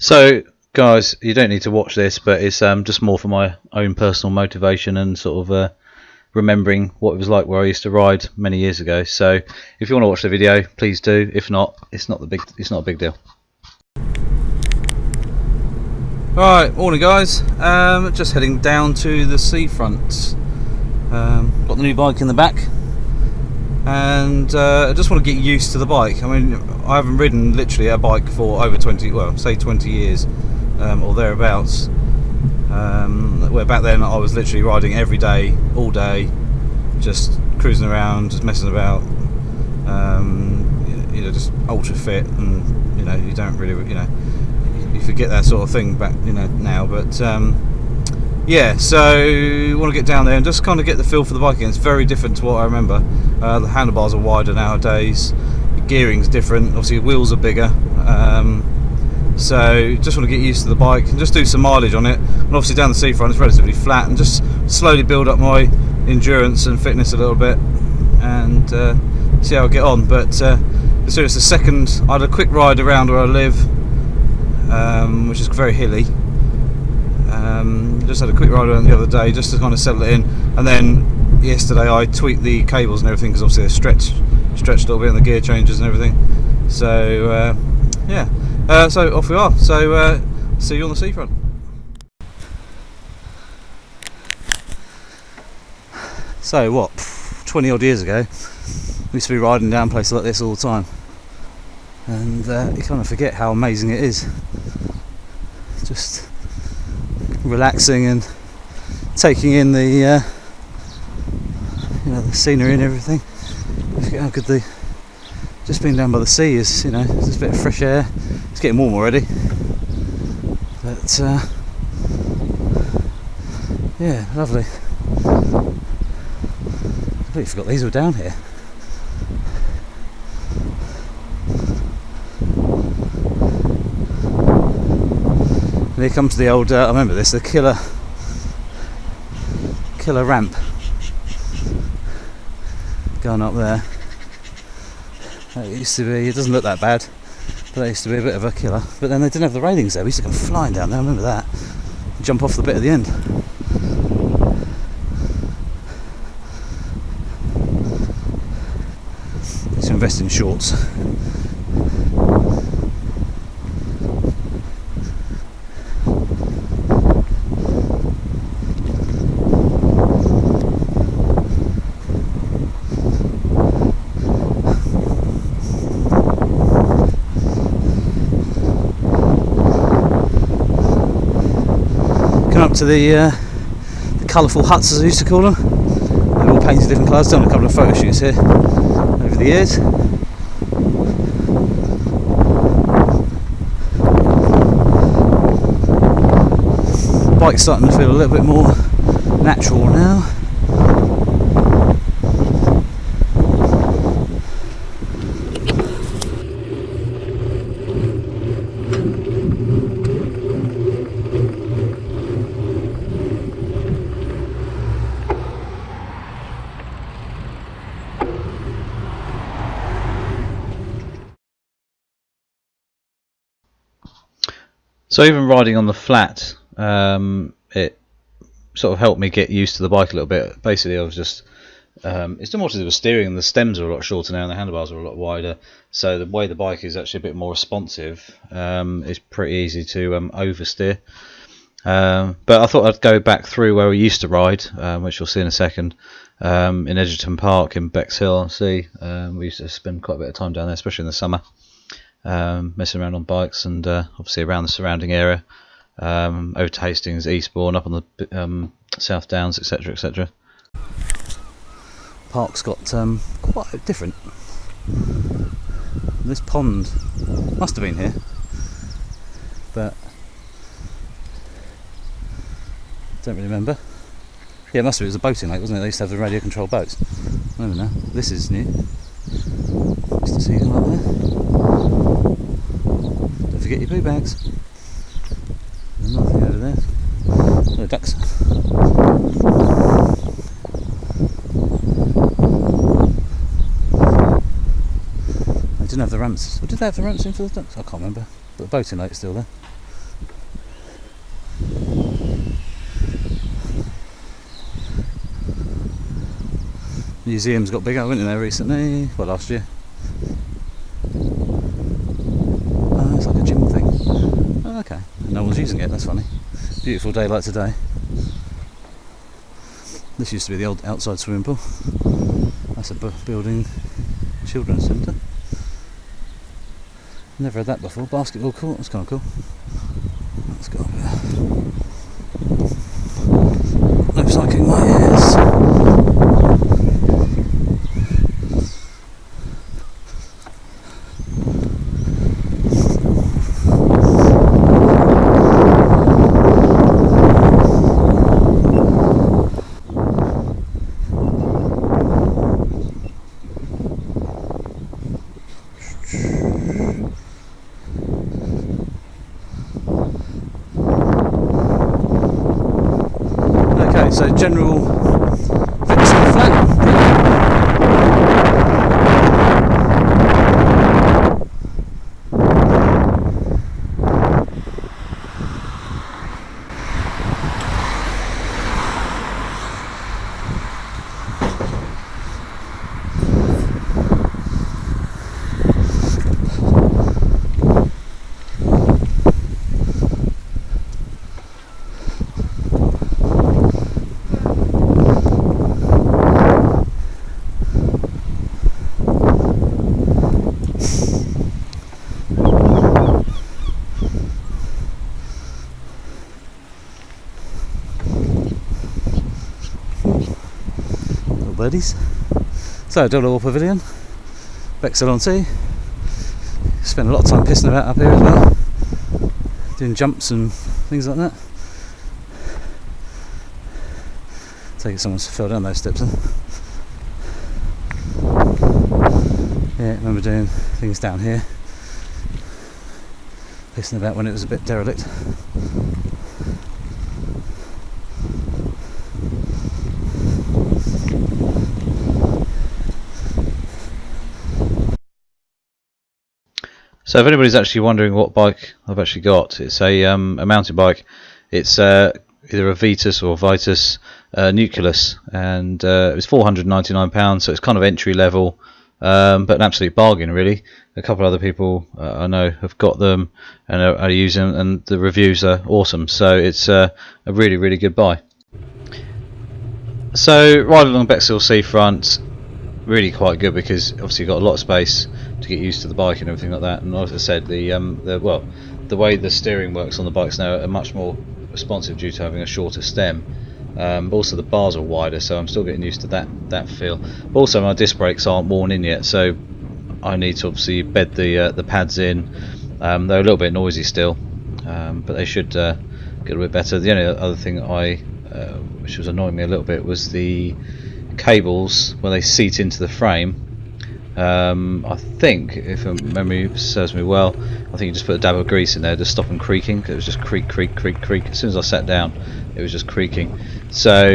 So, guys, you don't need to watch this, but it's just more for my own personal motivation and sort of remembering what it was like where I used to ride many years ago. So, if you want to watch the video, please do. If not, it's not a big deal. Right, morning, guys. Just heading down to the seafront. Got the new bike in the back, and I just want to get used to the bike. I mean, I haven't ridden literally a bike for over 20, well, say 20 years or thereabouts. Where back then I was literally riding every day, all day, just cruising around, just messing about. You know, just ultra fit, and you know, you don't really, you know, you forget that sort of thing back, you know, now. But yeah, so want to get down there and just kind of get the feel for the bike again. It's very different to what I remember. The handlebars are wider nowadays, the gearing's different, obviously the wheels are bigger. So just want to get used to the bike and just do some mileage on it. And obviously down the seafront it's relatively flat, and just slowly build up my endurance and fitness a little bit, and see how I get on. But so it's the second. I had a quick ride around where I live, which is very hilly. Just had a quick ride around the other day just to kind of settle it in, and then yesterday I tweaked the cables and everything because obviously they're stretched a little bit on the gear changes and everything. So yeah. So off we are. So see you on the seafront. So what, 20 odd years ago, we used to be riding down places like this all the time, and you kind of forget how amazing it is. Just relaxing and taking in the you know, the scenery and everything. You forget how good just being down by the sea is. You know, there's a bit of fresh air. It's getting warm already, but yeah, lovely. I completely forgot these were down here. And here comes the old, I remember this, the killer ramp going up there. It used to be, it doesn't look that bad, but it used to be a bit of a killer. But then they didn't have the railings there. We used to come flying down there, I remember that. Jump off the bit at the end. Need to invest in shorts. Up to the colourful huts, as I used to call them. They're all painted different colours. Done a couple of photo shoots here over the years. Bike's starting to feel a little bit more natural now. So even riding on the flat, it sort of helped me get used to the bike a little bit. Basically, I was just it's more to do with steering. The stems are a lot shorter now, and the handlebars are a lot wider. So the way the bike is actually a bit more responsive, it's pretty easy to oversteer. But I thought I'd go back through where we used to ride, which you'll see in a second, in Edgerton Park in Bexhill-on-Sea. We used to spend quite a bit of time down there, especially in the summer, messing around on bikes, and obviously around the surrounding area, over to Hastings, Eastbourne, up on the South Downs, etc, etc. Park's got quite different. This pond must have been here, but don't really remember. Yeah, it must have been. It was a boating lake, wasn't it? They used to have the radio controlled boats. I don't know. This is new. Used to see them up there. Don't forget your poo bags. There's nothing over there. Oh, ducks. They didn't have the ramps. Or did they have the ramps in for the ducks? I can't remember. But the boating lake's still there. museum's got bigger. I went in there recently, well, last year. Oh, it's like a gym thing. Oh, okay, no one's using it, that's funny. Beautiful day like today. This used to be the old outside swimming pool. That's a building children's centre. Never had that before. Basketball court, that's kind of cool. Let's go up here. Looks like it might, yes. So general fix on the flat. Birdies. So Dollar Pavilion, Bexel on Sea. Spend a lot of time pissing about up here as well, doing jumps and things like that. Take it someone's fell down those steps then. Yeah, I remember doing things down here, pissing about when it was a bit derelict. So if anybody's actually wondering what bike I've actually got, it's a mountain bike. It's either a Vitus or Vitus Nucleus, and it was £499, so it's kind of entry level, but an absolute bargain really. A couple of other people I know have got them and are using them, and the reviews are awesome. So it's a really good buy. So riding along Bexhill seafront, really quite good because obviously you've got a lot of space to get used to the bike and everything like that. And as I said, the way the steering works on the bikes now are much more responsive due to having a shorter stem. But also the bars are wider, so I'm still getting used to that feel. But also my disc brakes aren't worn in yet, so I need to obviously bed the pads in. They're a little bit noisy still, but they should get a bit better. The only other thing which was annoying me a little bit was the cables when they seat into the frame. I think, if memory serves me well, I think you just put a dab of grease in there to stop them creaking. It was just creak. As soon as I sat down, it was just creaking. So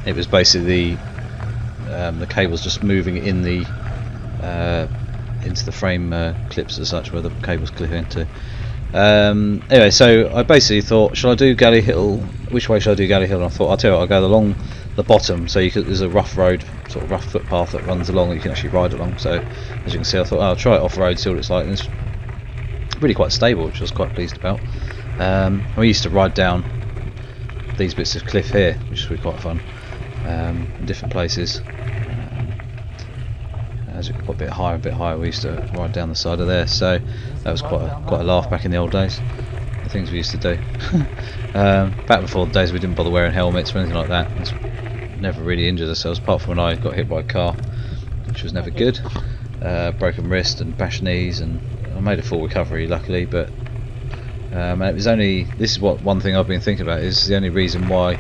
it was basically the cables just moving in the into the frame clips as such, where the cables clip into. Anyway, so I basically thought, shall I do Galley Hill? Which way should I do Galley Hill? And I thought, I'll tell you what, I'll go along the bottom. So there's a rough road, sort of rough footpath that runs along that you can actually ride along. So as you can see, I thought, I'll try it off road, see what it's like. And it's really quite stable, which I was quite pleased about. We used to ride down these bits of cliff here, which is really quite fun, in different places. As it got a bit higher, we used to ride down the side of there. So that was quite a laugh back in the old days. The things we used to do. Back before the days we didn't bother wearing helmets or anything like that. It's never really injured ourselves, apart from when I got hit by a car, which was never good. Broken wrist and bashed knees, and I made a full recovery luckily. But it was only, this is one thing I've been thinking about, is the only reason why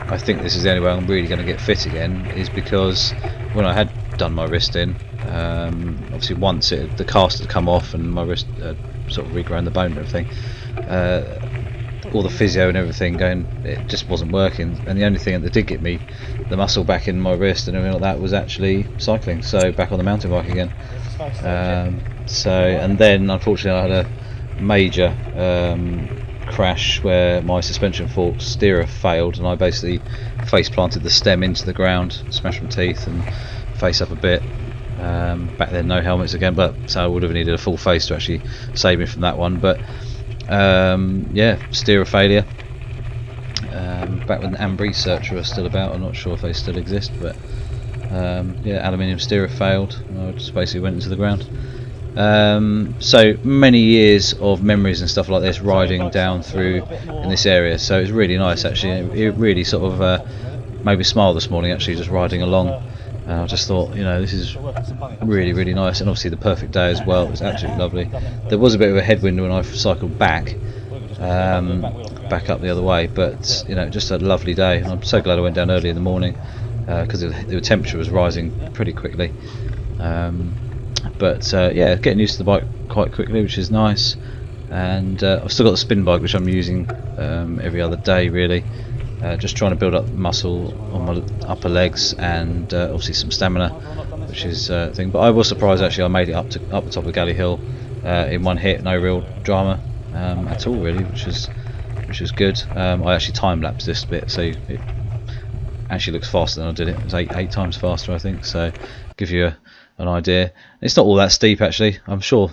I think this is the only way I'm really going to get fit again, is because when I had done my wrist in, obviously once the cast had come off and my wrist sort of regrown the bone and everything, all the physio and everything going, it just wasn't working, and the only thing that did get me the muscle back in my wrist and everything like that was actually cycling, so back on the mountain bike again. And then unfortunately I had a major crash where my suspension fork steerer failed, and I basically face planted the stem into the ground, smashed my teeth and face up a bit. Back then no helmets again, but so I would have needed a full face to actually save me from that one. But yeah, steerer failure. Back when Ambry Searcher was still about, I'm not sure if they still exist, but yeah, aluminium steerer failed and I just basically went into the ground. So many years of memories and stuff like this riding down through in this area, so it's really nice actually. It really sort of made me smile this morning actually, just riding along. I just thought, you know, this is really, really nice, and obviously the perfect day as well. It was absolutely lovely. There was a bit of a headwind when I cycled back up the other way, but you know, just a lovely day, and I'm so glad I went down early in the morning because the temperature was rising pretty quickly. But yeah, getting used to the bike quite quickly, which is nice. And I've still got the spin bike, which I'm using every other day really, just trying to build up muscle on my upper legs and obviously some stamina, which is a thing. But I was surprised actually, I made it up the top of Galley Hill in one hit, no real drama at all really, which was good. I actually time lapsed this bit, so it actually looks faster than I did it. It was eight times faster I think, so give you an idea. It's not all that steep actually. I'm sure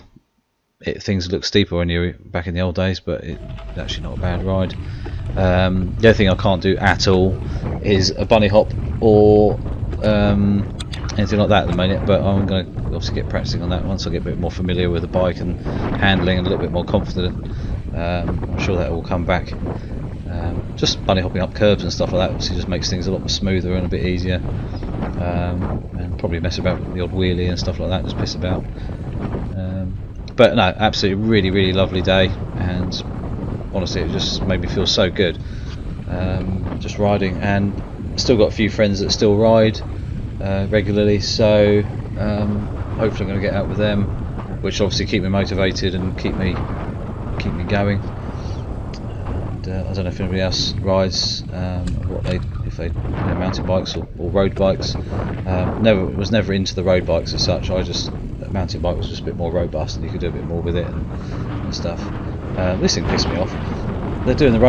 things look steeper when you're back in the old days, but it's actually not a bad ride. The other thing I can't do at all is a bunny hop or anything like that at the minute, but I'm going to obviously get practicing on that once I get a bit more familiar with the bike and handling and a little bit more confident. I'm sure that will come back. Just bunny hopping up curbs and stuff like that obviously just makes things a lot more smoother and a bit easier. And probably mess about with the odd wheelie and stuff like that, just piss about. But no, absolutely really, really lovely day, and honestly it just made me feel so good just riding, and still got a few friends that still ride regularly, so hopefully I'm going to get out with them, which obviously keep me motivated and keep me going. I don't know if anybody else rides, if they mountain bikes or road bikes. Was never into the road bikes as such. Mountain bike was just a bit more robust and you could do a bit more with it and stuff. This thing pissed me off. They're doing the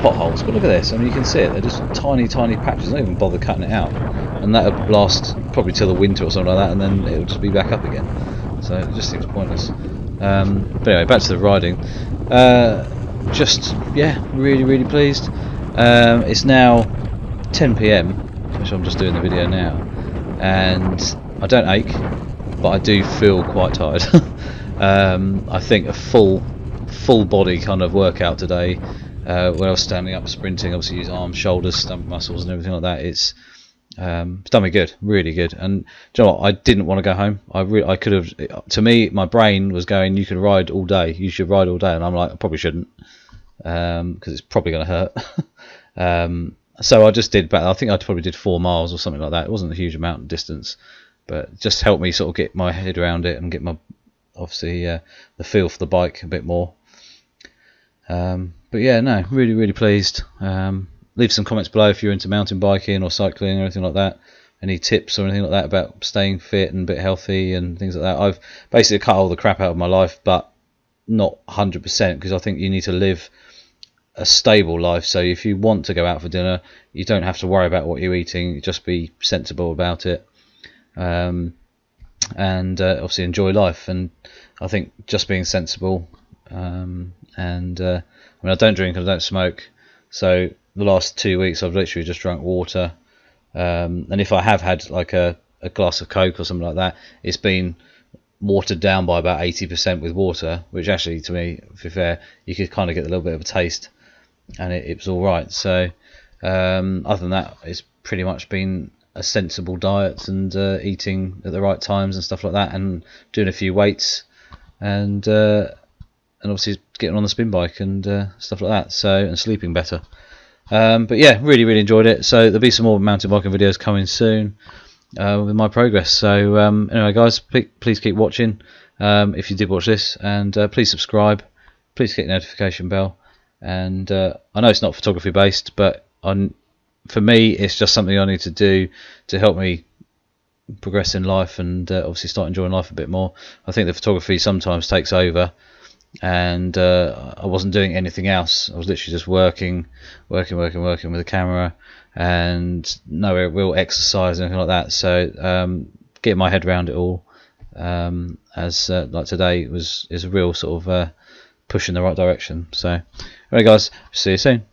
potholes, but look at this. I mean, you can see it. They're just tiny patches. They don't even bother cutting it out, and that would last probably till the winter or something like that, and then it would just be back up again. So it just seems pointless. But anyway, back to the riding. Just yeah, really, really pleased. It's now 10 PM, which I'm just doing the video now, and I don't ache, but I do feel quite tired. I think a full body kind of workout today, when I was standing up sprinting, obviously use arms, shoulders, stomach muscles and everything like that. It's done me good, really good. And do you know what? I didn't want to go home. I could have. To me, my brain was going, "You can ride all day. You should ride all day." And I'm like, I probably shouldn't, because it's probably going to hurt. So I just did. But I think I probably did 4 miles or something like that. It wasn't a huge amount of distance, but it just helped me sort of get my head around it and get my obviously the feel for the bike a bit more. But yeah, no, really, really pleased. Leave some comments below if you're into mountain biking or cycling or anything like that. Any tips or anything like that about staying fit and a bit healthy and things like that. I've basically cut all the crap out of my life, but not 100%, because I think you need to live a stable life. So if you want to go out for dinner, you don't have to worry about what you're eating. Just be sensible about it, and obviously enjoy life. And I think just being sensible, and I mean, I don't drink and I don't smoke, so the last 2 weeks I've literally just drunk water, and if I have had like a glass of Coke or something like that, it's been watered down by about 80% with water, which actually, to me, to be fair, you could kind of get a little bit of a taste, and it was alright. So other than that, it's pretty much been a sensible diet and eating at the right times and stuff like that, and doing a few weights, and obviously getting on the spin bike and stuff like that, so, and sleeping better. But yeah, really, really enjoyed it. So there'll be some more mountain biking videos coming soon with my progress. So anyway guys, please keep watching if you did watch this, and please subscribe, please hit the notification bell. And I know it's not photography based, but for me it's just something I need to do to help me progress in life and obviously start enjoying life a bit more. I think the photography sometimes takes over, and I wasn't doing anything else. I was literally just working with the camera, and no real exercise or anything like that. So getting my head around it all, as like today is a real sort of push in the right direction. So, alright guys, see you soon.